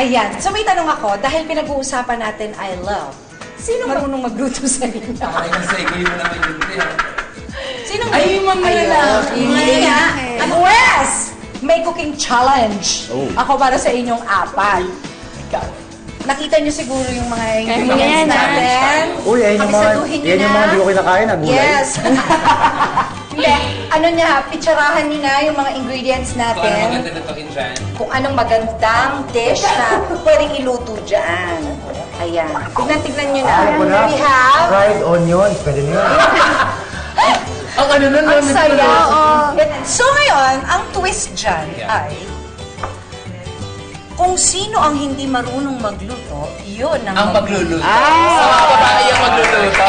Ayan. So may tanong ako, dahil pinag-uusapan natin I love. Sino marunong magluto sa inyo? Ay, nag-segue mo naman yun din. Sino? Ay, yung mga lalaki. Hindi nga. Wes! May cooking challenge. Ako para sa inyong apat. Nakita niyo siguro yung mga ingredients natin. Uy, yan yung mga hindi ko kinakain na gulay. Yes. Hindi. Ano niya, pitsarahan niyo na yung mga ingredients Kung ano natin. maganda na toin dyan. Kung anong magandang dish na pwedeng iluto dyan. Ayan. Tignan niyo na. Alam ko na. We have... Fried onions, pwede na yun. Ang ano nun, Ang saya. So ngayon, ang twist dyan ay kung sino ang hindi marunong magluto, yun ang magluluto. Sa mga babae ang magluluto.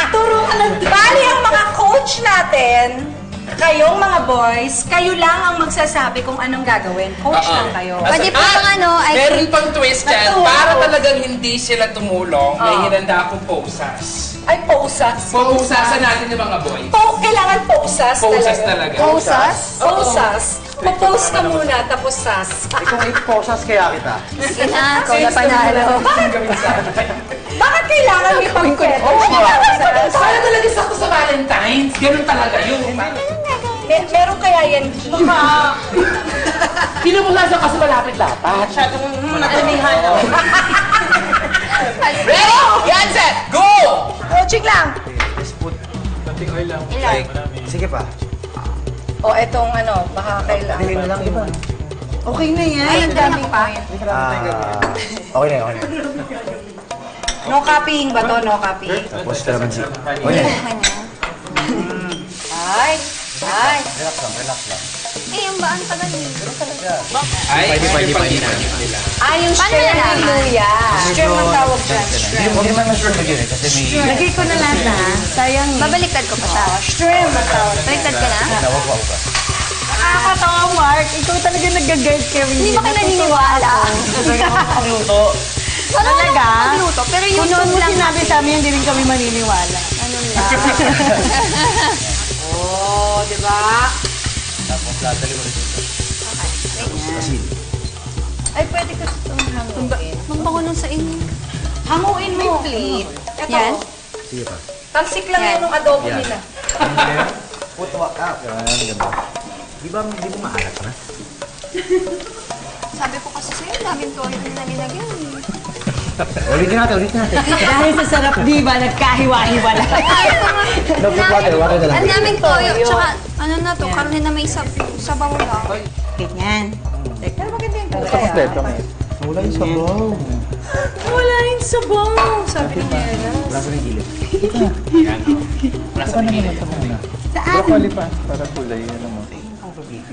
Turo ka lang. Bali ang mga coach natin, kayong mga boys, kayo lang ang magsasabi kung anong gagawin. Coach lang kayo. Pwede po bang ano, meron pang twist dyan. Natuwa Para ako. talagang hindi sila tumulong, may hinanda akong posas. Ay, posas. Pupusasan natin yung mga boys. Kailangan posas Posas talaga. Posas? Posas. Popose ka muna, tapos sas. Kung iposas kaya kita. Sige na, ikaw na panalo. Bakit kailangan may pang-kwento? Para talaga sakto sa Valentine's. Ganun talaga yun. Meron kaya yan? Pinupusasan kasi malapit-lapit. Masyadong nagamihan. Ready? Get set! Go! Coaching lang. Sige pa. O, etong ano, baka kailangan. Tingin na lang iba. Okay na yan. Ay, ang daming pa. Okay na, okay na. No copying ba to? No copying? Tapos ito naman si... Okay. Ay. Relax lang. Eh, yung ba ang tagal niyo? Ay, pwede. Ay, yung Paano shrimp nalaman? ni Luya. Shrimp ang tawag dyan. Shrimp. Hindi naman sure mag yun eh, kasi may... Lagay ko na lahat na. Sayang eh. Babaliktad ko pa siya. Shrimp ang tawag. Baliktad ka na? Nawag ka. Nakakatawa, Mark. Ikaw talaga nag-guide kami. Hindi ba kayo naniniwala? Pagluto. Talaga? Magluto, pero yung Kung noon mo lang sinabi sa amin, hindi rin kami maniniwala. ano lang. Oh, di ba? Tapos latali mo rin dito. Asin. Ay, pwede ka itong hanguin. Magbango nung sa inyo. Hanguin mo. Plate. Ito. Yan? Sige pa. Talsik lang yan ng adobo Yan. nila. Putwa ka. Yan, ganda. Di ba maalat na? Sabi ko kasi sa'yo, daming toyo na nilagyan eh. Ulitin natin. Dahil sa sarap, di ba? Nagkahiwa-hiwala. No, water na lang. Ang daming toyo. Tsaka, ano na to, karne na may sabaw lang. Ganyan. Pero maganda yung kulay. Kompleto nga. Wala yung sabaw. Wala yung sabaw. Sabi ni Nela. Wala sa ng gilid. Broccoli pa, para kulay. Ano mo?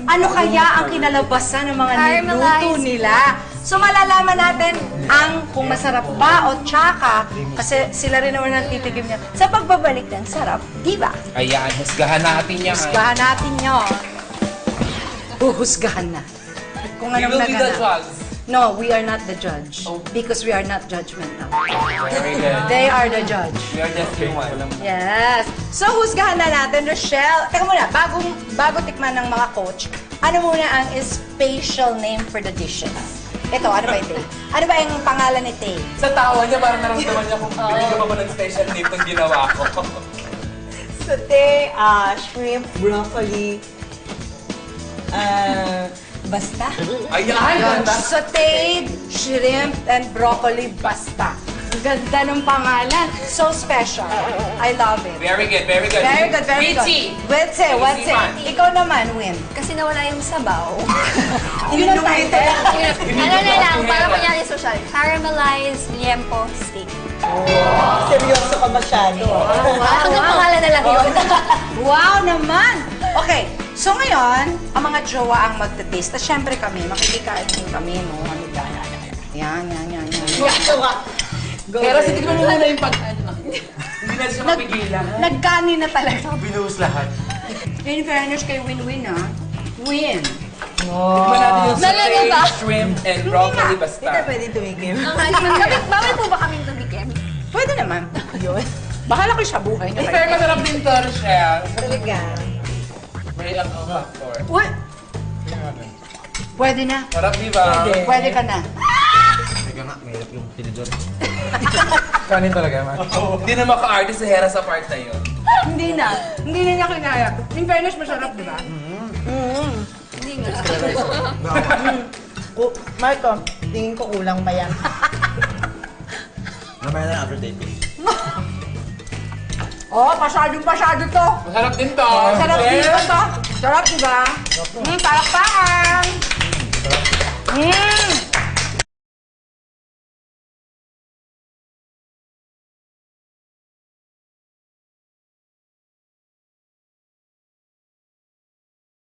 Ano kaya ang kinalabasan ng mga niluto Caramelized. nila? So malalaman natin ang kung masarap ba o tsaka kasi sila rin naman ang titigim niya sa pagbabalik ng sarap, di ba? Ayan, husgahan natin yan. Husgahan natin yun. Huhusgahan na. Kung We anong will be the naganap. judge. No, we are not the judge. Because we are not judgmental. Very good. They are the judge. We are just human. Yes. So, husgahan na natin, Rochelle. Teka muna, bago tikman ng mga coach, ano muna ang spatial name for the dishes? Ito, ano ba yung Tay? Ano ba yung pangalan ni Tay? Sa tawa niya, parang naramdaman niya kung binigyan pa ba ng special name itong ginawa ko. Satay, shrimp, broccoli, basta. Ayan, ganda. Sauteed shrimp and broccoli basta. Ganda ng pangalan. So special. I love it. Very good, very good. Very good, very good. Witty. What's it? What's it? man. Ikaw naman, Win. Kasi nawala yung sabaw. Yun ang title. Ano na lang, para kunyari social. Caramelized liempo steak. Seryoso ka masyado. Hanggang pangalan na lang yun. Wow naman! Okay, so ngayon, ang mga jowa ang magte-taste. At syempre kami, makikikain din kami, no? Yan. Pero sige mo muna yung pag-ano. Hindi na siya mapigilan. Nagkani na talaga. Binuhos lahat. In fairness kay Win-Win, ha? Win. Tikman natin yung Nalala sauteed ba? shrimp and broccoli basta. Pwede tumikim. Bawal po ba kaming tumikim? Pwede naman. Yun. Bahala ko siya buhay niyo. Pero masarap din to, Rochelle. Talaga. May ang factor. What? Pwede na. Sarap, di ba? Pwede ka na. Teka nga, mahirap yung tinidor. Kanin talaga, ma. Hindi na maka-artist si Hera sa part na yun. Hindi na. Hindi na niya kinaya. In fairness, masarap, di ba? Hindi nga. Marco, tingin ko kulang pa yan. Namaya na after taping. Oh, pasyado to. Masarap din to. Sarap Yes. dito to. Sarap, di ba? Palakpakan.